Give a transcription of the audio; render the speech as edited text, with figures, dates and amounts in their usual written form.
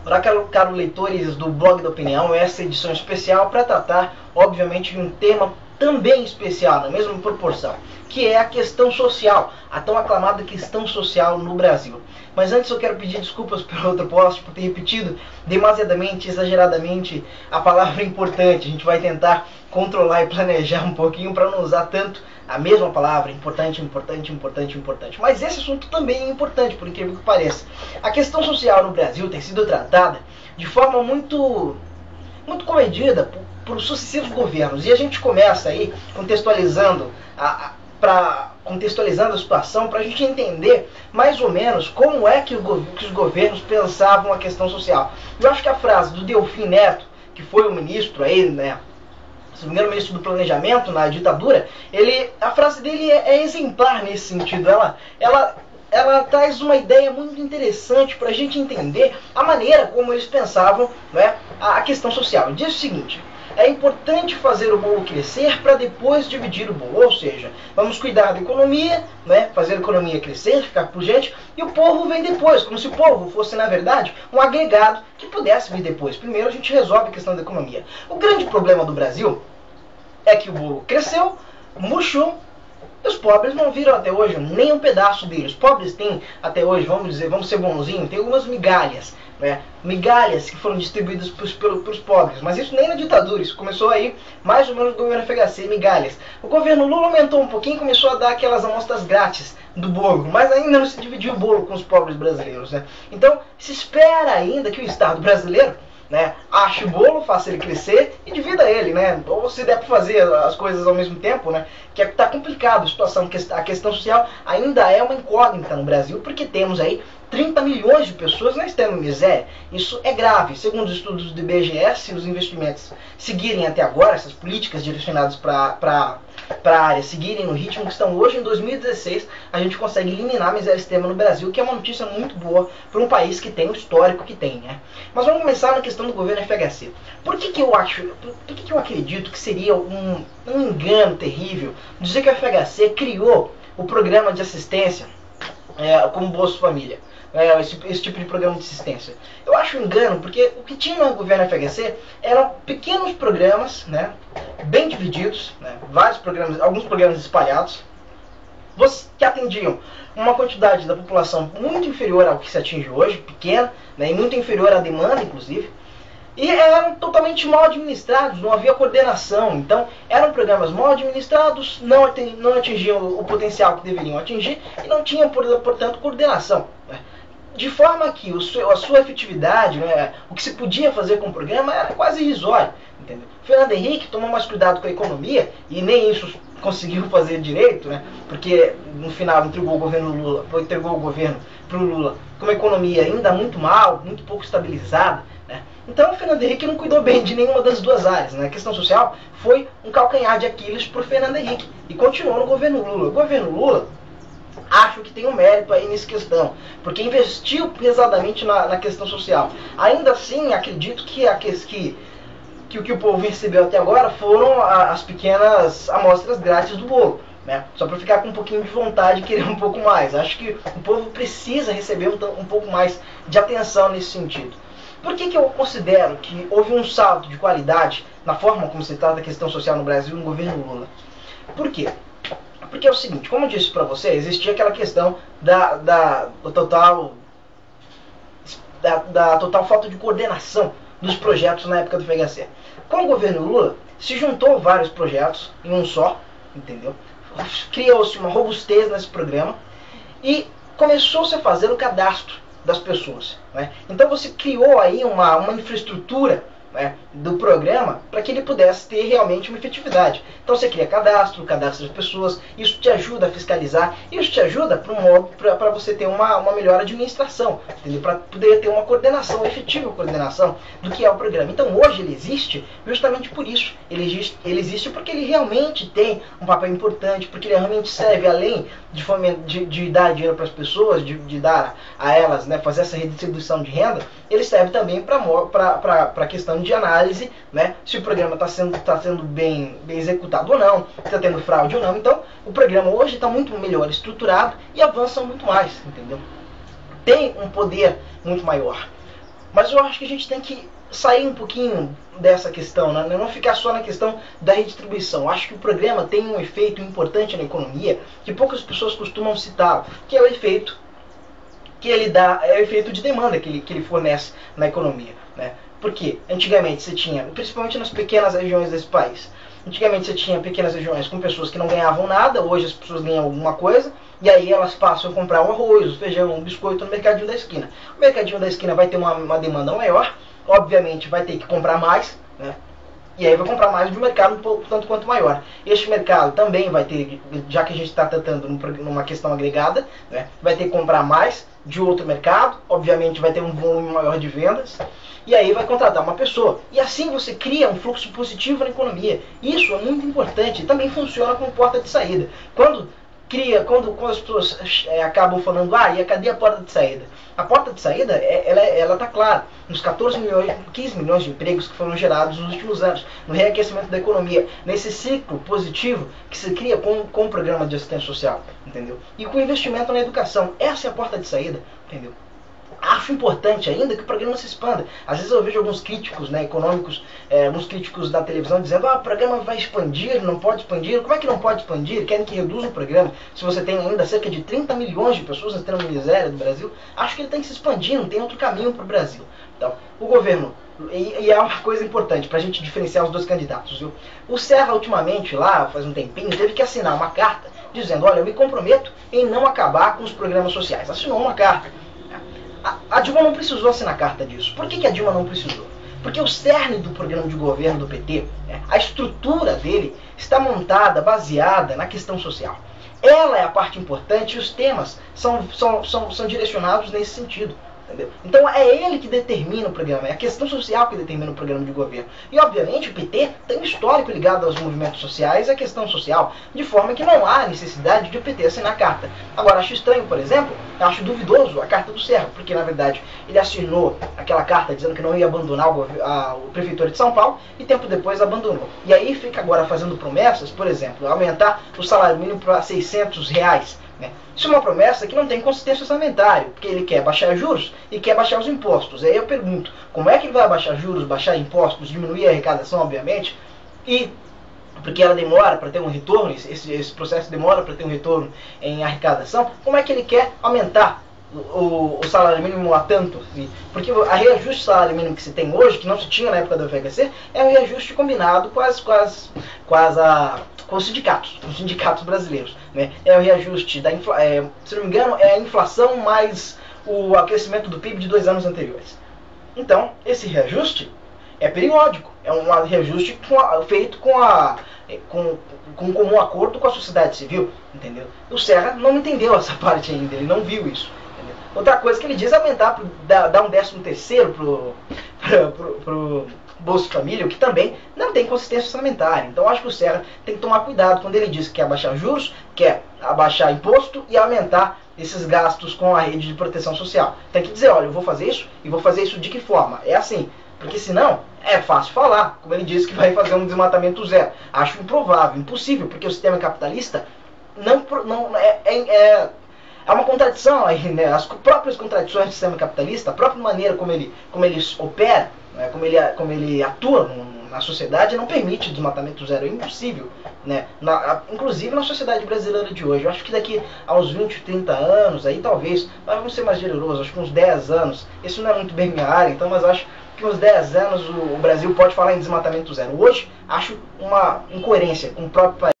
Olá, caro leitores do Blog da Opinião, essa edição especial para tratar, obviamente, de um tema também especial, na mesma proporção, que é a questão social, a tão aclamada questão social no Brasil. Mas antes eu quero pedir desculpas pelo outro post, por ter repetido demasiadamente, exageradamente a palavra importante. A gente vai tentar controlar e planejar um pouquinho para não usar tanto a mesma palavra, importante, importante, importante, importante. Mas esse assunto também é importante, por incrível que pareça. A questão social no Brasil tem sido tratada de forma muito comedida por sucessivos governos. E a gente começa aí contextualizando contextualizando a situação para a gente entender mais ou menos como é que os governos pensavam a questão social. Eu acho que a frase do Delfim Neto, que foi o ministro aí, né, o primeiro ministro do planejamento na ditadura, a frase dele é exemplar nesse sentido. Ela traz uma ideia muito interessante para a gente entender a maneira como eles pensavam, né, a questão social. Ele diz o seguinte: é importante fazer o bolo crescer para depois dividir o bolo. Ou seja, vamos cuidar da economia, né, fazer a economia crescer, ficar pujante, e o povo vem depois, como se o povo fosse, na verdade, um agregado que pudesse vir depois. Primeiro a gente resolve a questão da economia. O grande problema do Brasil é que o bolo cresceu, murchou, e os pobres não viram até hoje nem um pedaço dele. Os pobres têm até hoje, vamos ser bonzinhos, tem algumas migalhas, né? Migalhas que foram distribuídas pelos pobres. Mas isso nem na ditadura, isso começou aí mais ou menos no governo FHC, migalhas. O governo Lula aumentou um pouquinho e começou a dar aquelas amostras grátis do bolo, mas ainda não se dividiu o bolo com os pobres brasileiros, né? Então se espera ainda que o Estado brasileiro, né, ache o bolo, faça ele crescer e divida ele, né? Ou se der para fazer as coisas ao mesmo tempo, né? Que está complicado a situação, a questão social ainda é uma incógnita no Brasil, porque temos aí 30 milhões de pessoas na extrema miséria. Isso é grave. Segundo os estudos do IBGE, se os investimentos seguirem até agora, essas políticas direcionadas para a área seguirem no ritmo que estão hoje, em 2016, a gente consegue eliminar a miséria extrema no Brasil, que é uma notícia muito boa para um país que tem o histórico que tem, né? Mas vamos começar na questão do governo FHC. Por que eu acredito que seria um engano terrível dizer que o FHC criou o programa de assistência como Bolsa Família? Esse tipo de programa de assistência. Eu acho um engano, porque o que tinha no governo FHC eram pequenos programas, né, bem divididos, né, vários programas, alguns programas espalhados, que atendiam uma quantidade da população muito inferior ao que se atinge hoje, pequena, né, e muito inferior à demanda, inclusive, e eram totalmente mal administrados, não havia coordenação. Então eram programas mal administrados, não atingiam o potencial que deveriam atingir e não tinham, portanto, coordenação, né? De forma que a sua efetividade, né, o que se podia fazer com o programa era quase irrisório, entendeu? Fernando Henrique tomou mais cuidado com a economia e nem isso conseguiu fazer direito, né, porque no final entregou o governo para o Lula com uma economia ainda muito mal, muito pouco estabilizada, né? Então o Fernando Henrique não cuidou bem de nenhuma das duas áreas, né? A questão social foi um calcanhar de Aquiles para o Fernando Henrique e continuou no governo Lula. O governo Lula, acho que tem um mérito aí nessa questão, porque investiu pesadamente na questão social. Ainda assim, acredito que o que o povo recebeu até agora foram as pequenas amostras grátis do bolo, né? Só para ficar com um pouquinho de vontade e querer um pouco mais. Acho que o povo precisa receber um pouco mais de atenção nesse sentido. Por que eu considero que houve um salto de qualidade na forma como se trata a questão social no Brasil no governo Lula? Por quê? Porque é o seguinte, como eu disse para você, existia aquela questão da total falta de coordenação dos projetos na época do FHC. Com o governo Lula, se juntou vários projetos em um só, entendeu? Criou-se uma robustez nesse programa e começou-se a fazer o cadastro das pessoas, né? Então você criou aí uma infraestrutura, né, do programa para que ele pudesse ter realmente uma efetividade. Então você cria cadastro das pessoas, isso te ajuda a fiscalizar, isso te ajuda para você ter uma melhor administração, para poder ter uma coordenação, efetiva coordenação do que é o programa. Então hoje ele existe justamente por isso. Ele existe porque ele realmente tem um papel importante, porque ele realmente serve, além de dar dinheiro para as pessoas, de dar a elas, né, fazer essa redistribuição de renda, ele serve também para a questão de análise, né, se o programa está sendo bem executado ou não, se está tendo fraude ou não. Então o programa hoje está muito melhor estruturado e avança muito mais, entendeu? Tem um poder muito maior. Mas eu acho que a gente tem que sair um pouquinho dessa questão, né? Não ficar só na questão da redistribuição. Eu acho que o programa tem um efeito importante na economia que poucas pessoas costumam citar, que é o efeito que ele dá, é o efeito de demanda que ele fornece na economia, né? Porque antigamente você tinha, principalmente nas pequenas regiões desse país, antigamente você tinha pequenas regiões com pessoas que não ganhavam nada, hoje as pessoas ganham alguma coisa, e aí elas passam a comprar o arroz, o feijão, o biscoito no mercadinho da esquina. O mercadinho da esquina vai ter uma demanda maior, obviamente vai ter que comprar mais, né? E aí vai comprar mais de um mercado tanto quanto maior. Este mercado também vai ter, já que a gente está tratando numa questão agregada, né, vai ter que comprar mais de outro mercado, obviamente vai ter um volume maior de vendas, e aí vai contratar uma pessoa. E assim você cria um fluxo positivo na economia. Isso é muito importante, também funciona como porta de saída. Quando as pessoas acabam falando, e cadê a porta de saída? A porta de saída, ela está clara, nos 15 milhões de empregos que foram gerados nos últimos anos, no reaquecimento da economia, nesse ciclo positivo que se cria com o programa de assistência social, entendeu? E com investimento na educação. Essa é a porta de saída, entendeu? Acho importante ainda que o programa se expanda. Às vezes eu vejo alguns críticos, né, econômicos, alguns críticos da televisão dizendo, o programa vai expandir, não pode expandir. Como é que não pode expandir? Querem que reduza o programa se você tem ainda cerca de 30 milhões de pessoas na extrema miséria do Brasil? Acho que ele tem que se expandir, não tem outro caminho para o Brasil. Então, o governo, e é uma coisa importante para a gente diferenciar os dois candidatos, viu? O Serra, ultimamente, lá, faz um tempinho, teve que assinar uma carta dizendo, olha, eu me comprometo em não acabar com os programas sociais. Assinou uma carta. A Dilma não precisou assinar carta disso. Por que a Dilma não precisou? Porque o cerne do programa de governo do PT, a estrutura dele, está montada, baseada na questão social. Ela é a parte importante e os temas são direcionados nesse sentido. Entendeu? Então é ele que determina o programa, é a questão social que determina o programa de governo. E obviamente o PT tem um histórico ligado aos movimentos sociais e à questão social, de forma que não há necessidade de o PT assinar a carta. Agora, acho estranho, por exemplo, acho duvidoso a carta do Serra, porque na verdade ele assinou aquela carta dizendo que não ia abandonar o prefeitura de São Paulo e tempo depois abandonou. E aí fica agora fazendo promessas, por exemplo, aumentar o salário mínimo para R$600. Isso é uma promessa que não tem consistência orçamentária, porque ele quer baixar juros e quer baixar os impostos. Aí eu pergunto, como é que ele vai baixar juros, baixar impostos, diminuir a arrecadação, obviamente, e porque ela demora para ter um retorno, esse processo demora para ter um retorno em arrecadação, como é que ele quer aumentar o salário mínimo a tanto? Porque a reajuste do salário mínimo que se tem hoje, que não se tinha na época do FHC, é um reajuste combinado com os sindicatos brasileiros, né? É o reajuste da se não me engano, é a inflação mais o aquecimento do PIB de 2 anos anteriores. Então, esse reajuste é periódico, é um reajuste feito com comum acordo com a sociedade civil, entendeu? O Serra não entendeu essa parte ainda, ele não viu isso. Entendeu? Outra coisa que ele diz é aumentar, dar um 13º pro Bolsa Família, o que também não tem consistência orçamentária. Então acho que o Serra tem que tomar cuidado quando ele diz que quer abaixar juros, quer abaixar imposto e aumentar esses gastos com a rede de proteção social. Tem que dizer, olha, eu vou fazer isso, e vou fazer isso de que forma? É assim, porque senão é fácil falar, como ele disse que vai fazer um desmatamento zero. Acho improvável, impossível, porque o sistema capitalista é uma contradição aí, né? As próprias contradições do sistema capitalista, a própria maneira como ele opera, né? como ele atua na sociedade, não permite desmatamento zero, é impossível, né? Inclusive na sociedade brasileira de hoje. Eu acho que daqui a uns 20, 30 anos, aí talvez, mas vamos ser mais generosos, acho que uns 10 anos, isso não é muito bem minha área, então, mas acho que uns 10 anos o Brasil pode falar em desmatamento zero. Hoje, acho uma incoerência com o próprio país.